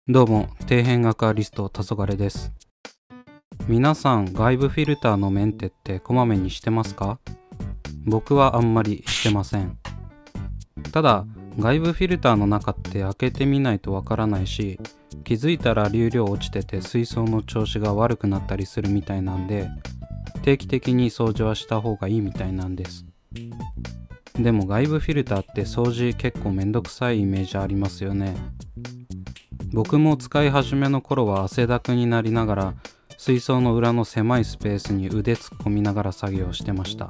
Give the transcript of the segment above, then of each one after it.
どうも、底辺アクアリスト黄昏です。皆さん、外部フィルターのメンテってこまめにしてますか？僕はあんまりしてません。ただ、外部フィルターの中って開けてみないとわからないし、気づいたら流量落ちてて水槽の調子が悪くなったりするみたいなんで、定期的に掃除はした方がいいみたいなんです。でも外部フィルターって掃除結構めんどくさいイメージありますよね。僕も使い始めの頃は汗だくになりながら水槽の裏の狭いスペースに腕突っ込みながら作業してました。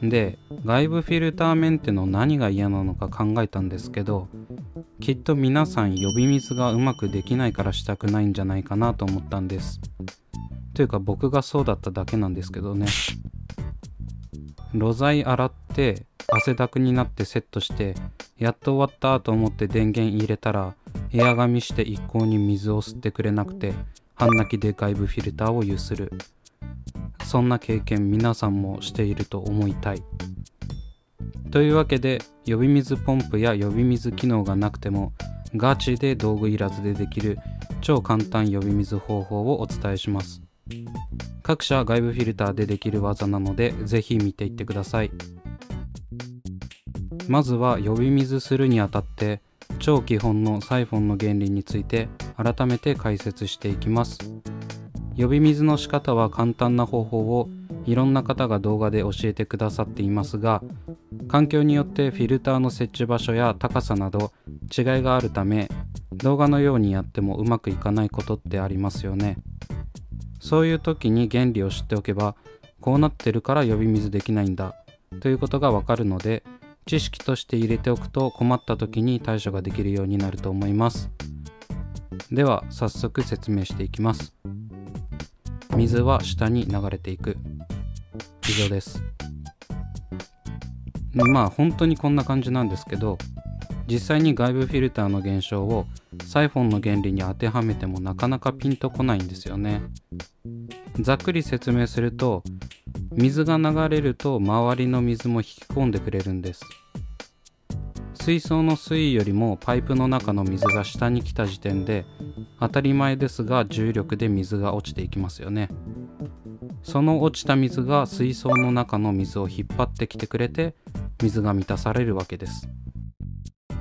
で、外部フィルターメンテの何が嫌なのか考えたんですけど、きっと皆さん呼び水がうまくできないからしたくないんじゃないかなと思ったんです。というか僕がそうだっただけなんですけどね。ろ材洗って汗だくになってセットしてやっと終わったと思って電源入れたらエアガミして一向に水を吸ってくれなくて半泣きで外部フィルターをゆする。そんな経験皆さんもしていると思いたい。というわけで呼び水ポンプや呼び水機能がなくてもガチで道具いらずでできる超簡単呼び水方法をお伝えします。各社外部フィルターでできる技なのでぜひ見ていってください。まずは呼び水するにあたって超基本のサイフォンの原理について改めて解説していきます。呼び水の仕方は簡単な方法をいろんな方が動画で教えてくださっていますが、環境によってフィルターの設置場所や高さなど違いがあるため、動画のようにやってもうまくいかないことってありますよね。そういう時に原理を知っておけば、こうなってるから呼び水できないんだということがわかるので、知識として入れておくと困った時に対処ができるようになると思います。では早速説明していきます。水は下に流れていく。以上です。まあ本当にこんな感じなんですけど、実際に外部フィルターの現象をサイフォンの原理に当てはめてもなかなかピンとこないんですよね。ざっくり説明すると、水が流れると周りの水も引き込んでくれるんです。水槽の水位よりもパイプの中の水が下に来た時点で当たり前ですが重力で水が落ちていきますよね。その落ちた水が水槽の中の水を引っ張ってきてくれて水が満たされるわけです。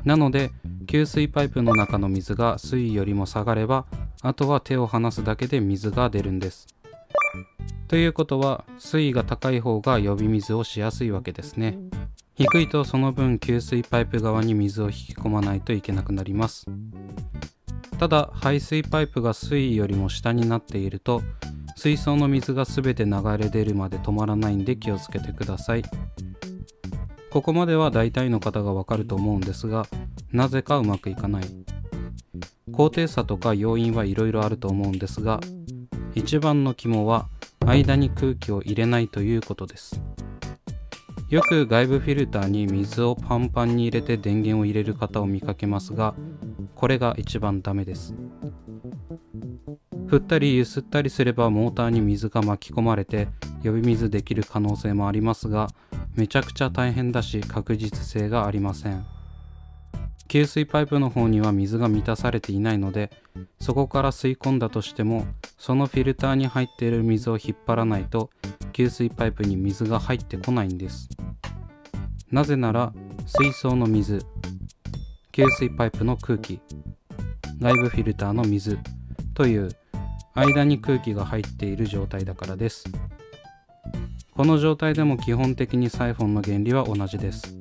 なので給水パイプの中の水が水位よりも下がればあとは手を離すだけで水が出るんです。ということは水位が高い方が呼び水をしやすいわけですね。低いとその分給水パイプ側に水を引き込まないといけなくなります。ただ排水パイプが水位よりも下になっていると水槽の水が全て流れ出るまで止まらないんで気をつけてください。ここまでは大体の方がわかると思うんですが、なぜかうまくいかない。高低差とか要因はいろいろあると思うんですが、一番の肝は間に空気を入れないということです。よく外部フィルターに水をパンパンに入れて電源を入れる方を見かけますが、これが一番ダメです。振ったりゆすったりすればモーターに水が巻き込まれて呼び水できる可能性もありますが、めちゃくちゃ大変だし確実性がありません。給水パイプの方には水が満たされていないので、そこから吸い込んだとしてもそのフィルターに入っている水を引っ張らないと給水パイプに水が入ってこないんです。なぜなら水槽の水、給水パイプの空気、外部フィルターの水という間に空気が入っている状態だからです。この状態でも基本的にサイフォンの原理は同じです。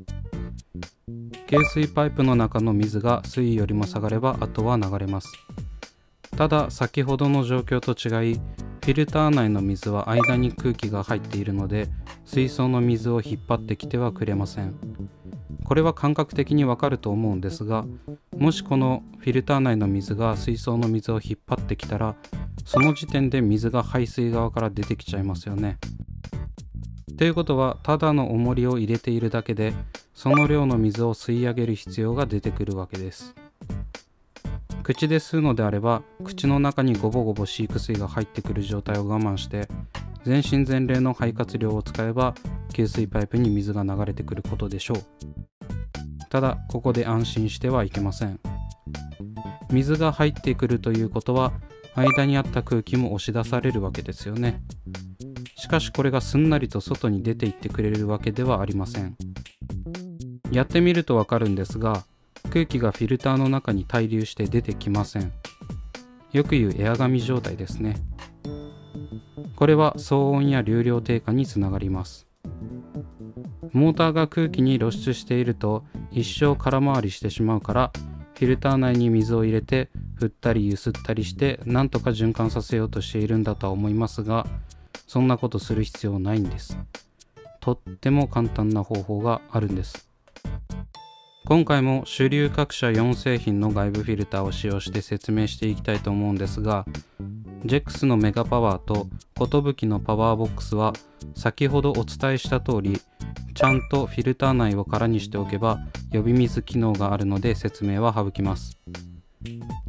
給水パイプの中の水が水位よりも下がればあとは流れます。ただ先ほどの状況と違い、フィルター内の水は間に空気が入っているので水槽の水を引っ張ってきてはくれません。これは感覚的にわかると思うんですが、もしこのフィルター内の水が水槽の水を引っ張ってきたら、その時点で水が排水側から出てきちゃいますよね。ということはただの重りを入れているだけでその量の水を吸い上げる必要が出てくるわけです。口で吸うのであれば、口の中にゴボゴボ飼育水が入ってくる状態を我慢して、全身全霊の肺活量を使えば給水パイプに水が流れてくることでしょう。ただここで安心してはいけません。水が入ってくるということは、間にあった空気も押し出されるわけですよね。しかしこれがすんなりと外に出ていってくれるわけではありません。やってみるとわかるんですが、空気がフィルターの中に滞留して出てきません。よく言うエアガミ状態ですね。これは騒音や流量低下につながります。モーターが空気に露出していると一生空回りしてしまうから、フィルター内に水を入れて振ったりゆすったりしてなんとか循環させようとしているんだとは思いますが、そんなことする必要ないんです。とっても簡単な方法があるんです。今回も主流各社4製品の外部フィルターを使用して説明していきたいと思うんですが、JEX のメガパワーと寿のパワーボックスは先ほどお伝えした通り、ちゃんとフィルター内を空にしておけば呼び水機能があるので説明は省きます。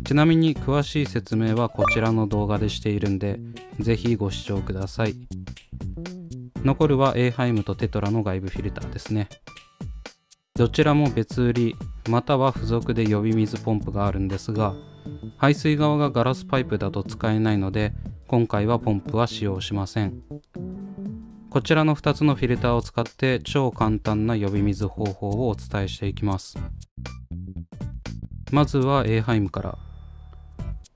ちなみに詳しい説明はこちらの動画でしているんで、ぜひご視聴ください。残るはエーハイムとテトラの外部フィルターですね。どちらも別売りまたは付属で呼び水ポンプがあるんですが、排水側がガラスパイプだと使えないので、今回はポンプは使用しません。こちらの2つのフィルターを使って超簡単な呼び水方法をお伝えしていきます。まずはエーハイムから。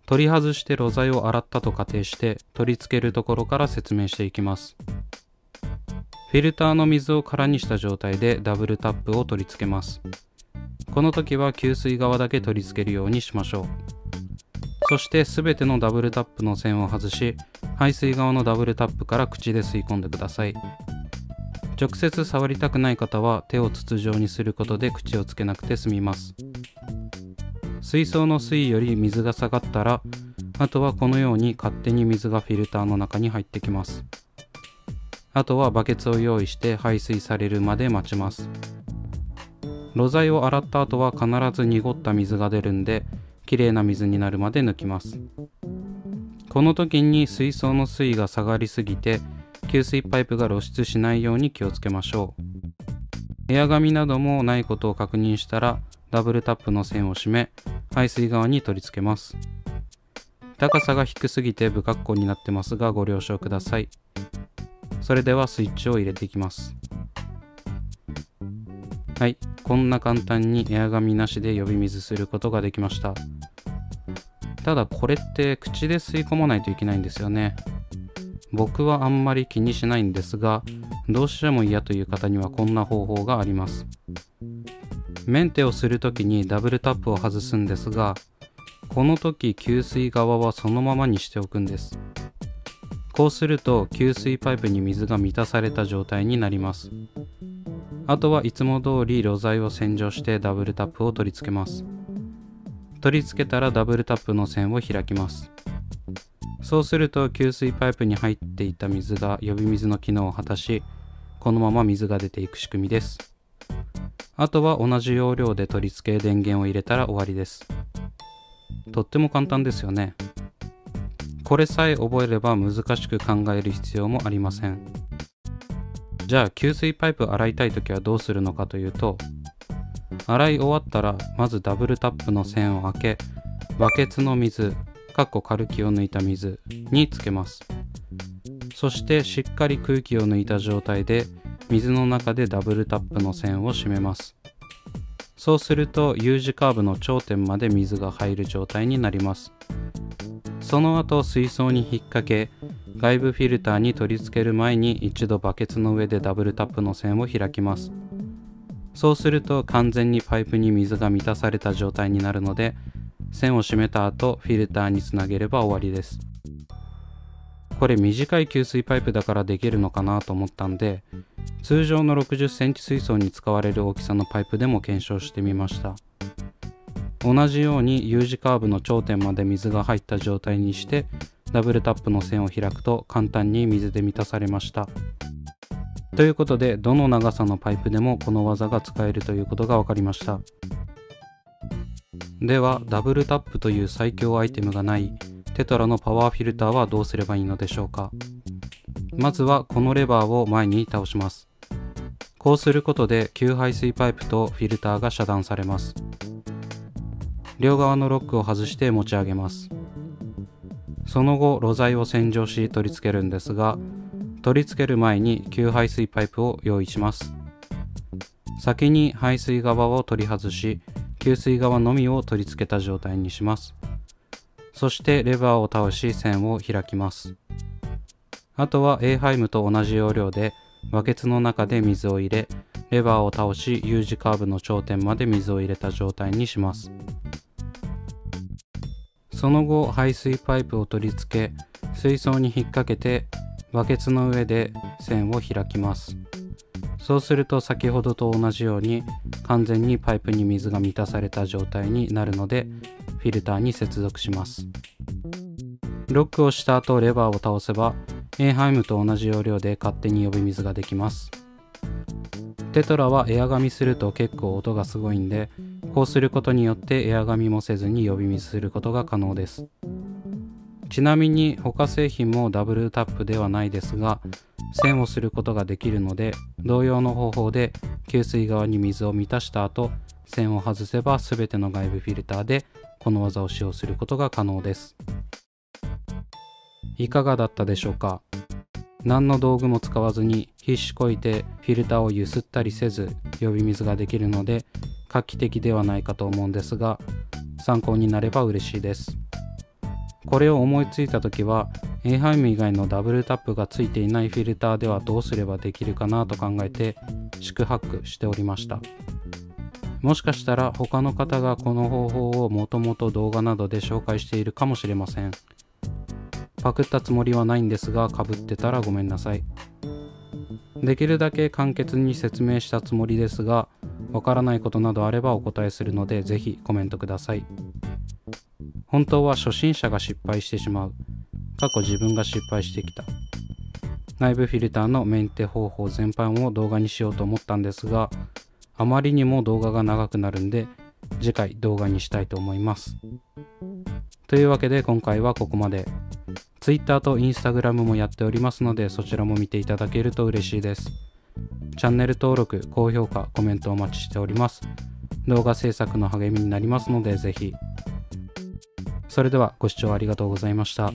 取り外して露材を洗ったと仮定して取り付けるところから説明していきます。フィルターの水を空にした状態でダブルタップを取り付けます。この時は給水側だけ取り付けるようにしましょう。そして全てのダブルタップの線を外し、排水側のダブルタップから口で吸い込んでください。直接触りたくない方は手を筒状にすることで口をつけなくて済みます。水槽の水位より水が下がったら、あとはこのように勝手に水がフィルターの中に入ってきます。あとはバケツを用意して排水されるまで待ちます。露材を洗った後は必ず濁った水が出るんで、きれいな水になるまで抜きます。この時に水槽の水位が下がりすぎて給水パイプが露出しないように気をつけましょう。エアガミなどもないことを確認したら、ダブルタップの線を締め排水側に取り付けます。高さが低すぎて不格好になってますがご了承ください。それではスイッチを入れていきます。はい、こんな簡単にエアガミなしで呼び水することができました。ただこれって口で吸い込まないといけないんですよね。僕はあんまり気にしないんですが、どうしても嫌という方にはこんな方法があります。メンテをするときにダブルタップを外すんですが、この時給水側はそのままにしておくんです。こうすると給水パイプに水が満たされた状態になります。あとはいつも通り露材を洗浄してダブルタップを取り付けます。取り付けたらダブルタップの線を開きます。そうすると給水パイプに入っていた水が呼び水の機能を果たし、このまま水が出ていく仕組みです。あとは同じ要領で取り付け電源を入れたら終わりです。とっても簡単ですよね。これさえ覚えれば難しく考える必要もありません。じゃあ給水パイプ洗いたいときはどうするのかというと、洗い終わったらまずダブルタップの線を開け、バケツの水カルキを抜いた水につけます。そしてしっかり空気を抜いた状態で水の中でダブルタップの線を締めます。そうすると U 字カーブの頂点まで水が入る状態になります。その後水槽に引っ掛け、外部フィルターに取り付ける前に一度バケツの上でダブルタップの線を開きます。そうすると完全にパイプに水が満たされた状態になるので、線を締めた後フィルターにつなげれば終わりです。これ短い給水パイプだからできるのかなと思ったんで、通常の60センチ水槽に使われる大きさのパイプでも検証してみました。同じように U 字カーブの頂点まで水が入った状態にしてダブルタップの線を開くと簡単に水で満たされました。ということで、どの長さのパイプでもこの技が使えるということが分かりました。ではダブルタップという最強アイテムがないテトラのパワーフィルターはどうすればいいのでしょうか。まずはこのレバーを前に倒します。こうすることで給排水パイプとフィルターが遮断されます。両側のロックを外して持ち上げます。その後露材を洗浄し取り付けるんですが、取り付ける前に給排水パイプを用意します。先に排水側を取り外し、給水側のみを取り付けた状態にします。そしてレバーを倒し線を開きます。あとは A ハイムと同じ要領でバケツの中で水を入れ、レバーを倒し U 字カーブの頂点まで水を入れた状態にします。その後排水パイプを取り付け、水槽に引っ掛けてバケツの上で線を開きます。そうすると先ほどと同じように完全にパイプに水が満たされた状態になるので、フィルターに接続します。ロックをした後レバーを倒せば A ハイムと同じ要領で勝手に呼び水ができます。テトラはエア噛みすると結構音がすごいんで、こうすることによってエア噛みもせずに呼び水することが可能です。ちなみに他製品もダブルタップではないですが、線をすることができるので、同様の方法で給水側に水を満たした後、線を外せば全ての外部フィルターでこの技を使用することが可能です。いかがだったでしょうか。何の道具も使わずに必死こいてフィルターをゆすったりせず呼び水ができるので画期的ではないかと思うんですが、参考になれば嬉しいです。これを思いついた時は A ハイム以外のダブルタップがついていないフィルターではどうすればできるかなと考えて四苦八苦しておりました。もしかしたら他の方がこの方法をもともと動画などで紹介しているかもしれません。パクったつもりはないんですが、被ってたらごめんなさい。できるだけ簡潔に説明したつもりですが、わからないことなどあればお答えするのでぜひコメントください。本当は初心者が失敗してしまう、過去自分が失敗してきた内部フィルターのメンテ方法全般を動画にしようと思ったんですが、あまりにも動画が長くなるんで次回動画にしたいと思います。というわけで今回はここまで。Twitter と Instagram もやっておりますので、そちらも見ていただけると嬉しいです。チャンネル登録、高評価、コメントお待ちしております。動画制作の励みになりますのでぜひ。それではご視聴ありがとうございました。